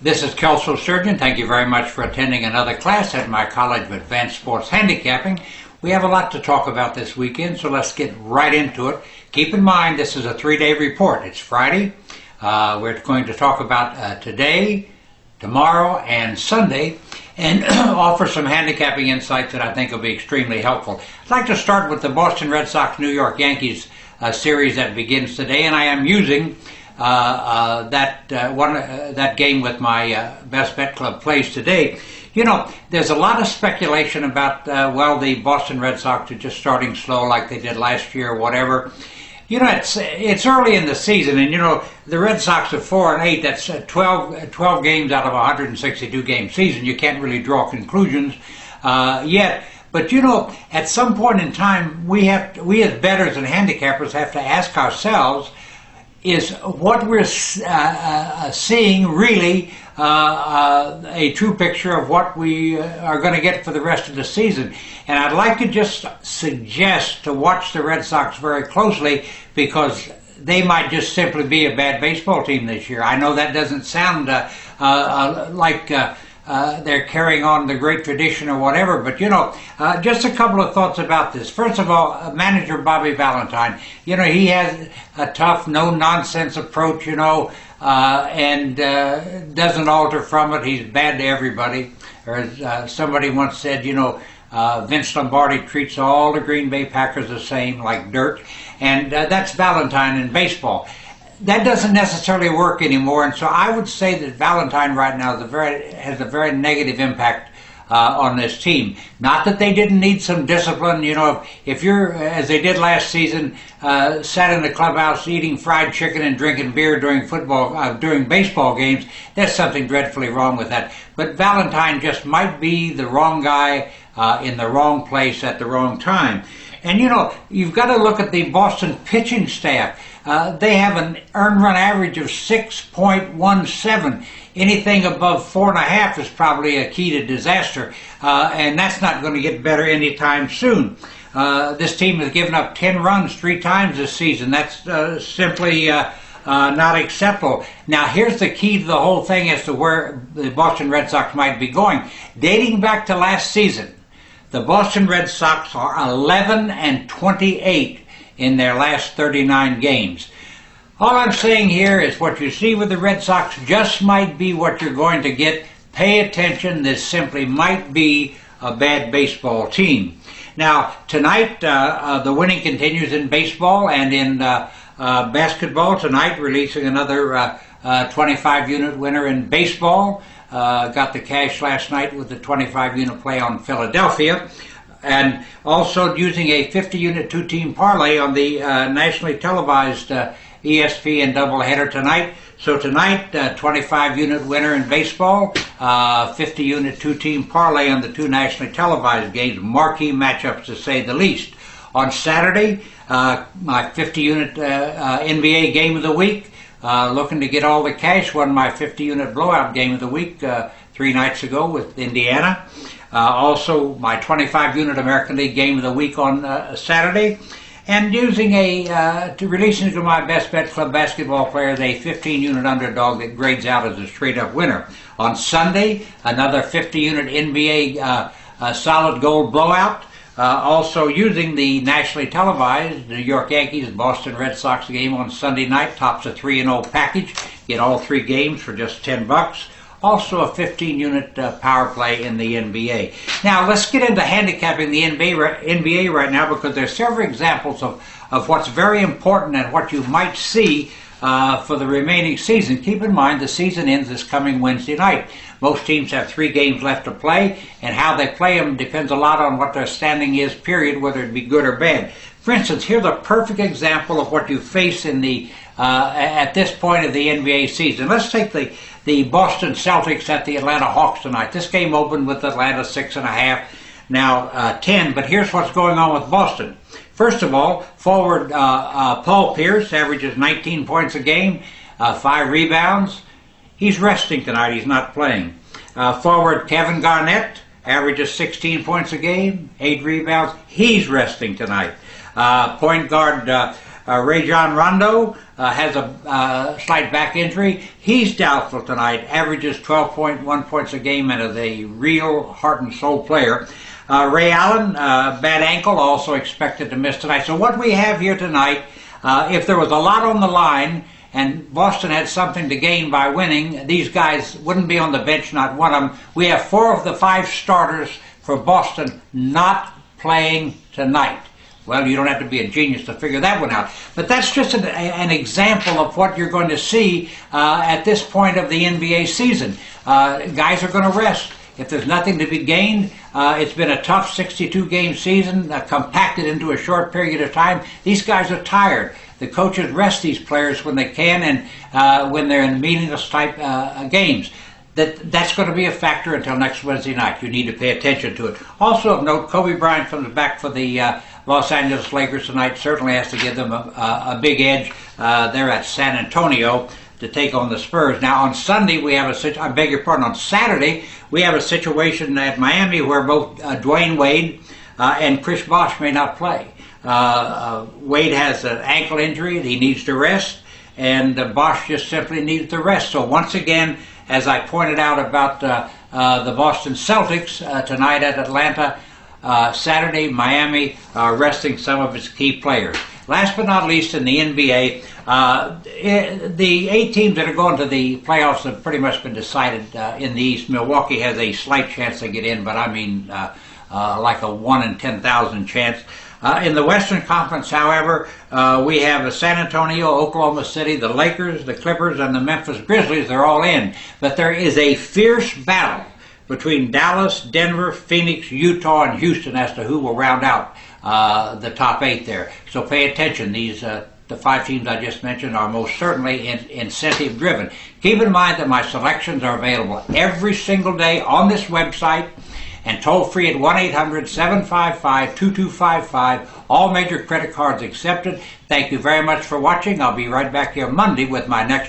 This is Kelso Surgeon. Thank you very much for attending another class at my College of Advanced Sports Handicapping. We have a lot to talk about this weekend, so let's get right into it. Keep in mind, this is a 3-day report. It's Friday. We're going to talk about today, tomorrow, and Sunday, and offer some handicapping insights that I think will be extremely helpful. I'd like to start with the Boston Red Sox New York Yankees series that begins today, and I am using that game with my Best Bet Club plays today. You know, there's a lot of speculation about, the Boston Red Sox are just starting slow like they did last year or whatever. You know, it's early in the season, and, you know, the Red Sox are 4-8. That's 12 games out of a 162-game season. You can't really draw conclusions yet. But, you know, at some point in time, we as bettors and handicappers have to ask ourselves, is what we're seeing really a true picture of what we are going to get for the rest of the season? And I'd like to just suggest to watch the Red Sox very closely, because they might just simply be a bad baseball team this year. I know that doesn't sound like they're carrying on the great tradition or whatever, but, you know, just a couple of thoughts about this. First of all, manager Bobby Valentine, you know, he has a tough, no-nonsense approach, you know, and doesn't alter from it. He's bad to everybody. Or as somebody once said, you know, Vince Lombardi treats all the Green Bay Packers the same, like dirt, and that's Valentine in baseball. That doesn't necessarily work anymore, and so I would say that Valentine right now has a very negative impact on this team. Not that they didn't need some discipline. You know, if you're, as they did last season, sat in the clubhouse eating fried chicken and drinking beer during baseball games, there's something dreadfully wrong with that. But Valentine just might be the wrong guy in the wrong place at the wrong time. And, you know, you've got to look at the Boston pitching staff. They have an earned run average of 6.17. Anything above 4.5 is probably a key to disaster, and that's not going to get better anytime soon. This team has given up 10 runs 3 times this season. That's simply not acceptable. Now, here's the key to the whole thing as to where the Boston Red Sox might be going. Dating back to last season, the Boston Red Sox are 11-28 in their last 39 games. All I'm saying here is what you see with the Red Sox just might be what you're going to get. Pay attention. This simply might be a bad baseball team. Now, tonight, the winning continues in baseball and in basketball. Tonight, releasing another 25-unit winner in baseball. Got the cash last night with the 25-unit play on Philadelphia. And also using a 50-unit 2-team parlay on the nationally televised ESPN doubleheader tonight. So tonight, 25-unit winner in baseball, 50-unit 2-team parlay on the 2 nationally televised games, marquee matchups to say the least. On Saturday, my 50-unit NBA game of the week, looking to get all the cash, won my 50-unit blowout game of the week 3 nights ago with Indiana. Also, my 25-unit American League game of the week on Saturday, and using releasing to my Best Bet Club basketball players a 15-unit underdog that grades out as a straight-up winner. On Sunday, another 50-unit NBA solid gold blowout. Also using the nationally televised New York Yankees Boston Red Sox game on Sunday night, tops a 3-0 package. Get all 3 games for just $10. Also a 15-unit power play in the NBA. Now, let's get into handicapping the NBA right now, because there's several examples of what's very important and what you might see for the remaining season. Keep in mind, the season ends this coming Wednesday night. Most teams have 3 games left to play, and how they play them depends a lot on what their standing is, period, whether it be good or bad. For instance, here's a perfect example of what you face in the at this point of the NBA season. Let's take the Boston Celtics at the Atlanta Hawks tonight. This game opened with Atlanta 6.5, now 10. But here's what's going on with Boston. First of all, forward Paul Pierce averages 19 points a game, 5 rebounds. He's resting tonight. He's not playing. Forward Kevin Garnett averages 16 points a game, 8 rebounds. He's resting tonight. Point guard Rajon Rondo has a slight back injury. He's doubtful tonight, averages 12.1 points a game and is a real heart and soul player. Ray Allen, bad ankle, also expected to miss tonight. So what we have here tonight, if there was a lot on the line and Boston had something to gain by winning, these guys wouldn't be on the bench, not one of them. We have 4 of the 5 starters for Boston not playing tonight. Well, you don't have to be a genius to figure that one out. But that's just an example of what you're going to see at this point of the NBA season. Guys are going to rest. If there's nothing to be gained, it's been a tough 62-game season, compacted into a short period of time. These guys are tired. The coaches rest these players when they can and when they're in meaningless type games. That's going to be a factor until next Wednesday night. You need to pay attention to it. Also of note, Kobe Bryant comes back for the Los Angeles Lakers tonight. Certainly has to give them a big edge. They're at San Antonio to take on the Spurs. Now on Sunday we have on Saturday we have a situation at Miami where both Dwayne Wade and Chris Bosh may not play. Wade has an ankle injury, he needs to rest, and Bosh just simply needs to rest. So once again, as I pointed out about the Boston Celtics tonight at Atlanta, Saturday, Miami resting some of its key players. Last but not least, in the NBA, the 8 teams that are going to the playoffs have pretty much been decided in the East. Milwaukee has a slight chance to get in, but I mean like a 1 in 10,000 chance. In the Western Conference, however, we have San Antonio, Oklahoma City, the Lakers, the Clippers, and the Memphis Grizzlies. They're all in. But there is a fierce battle between Dallas, Denver, Phoenix, Utah, and Houston as to who will round out the top 8 there. So pay attention. These the 5 teams I just mentioned are most certainly incentive driven. Keep in mind that my selections are available every single day on this website and toll free at 1-800-755-2255. All major credit cards accepted. Thank you very much for watching. I'll be right back here Monday with my next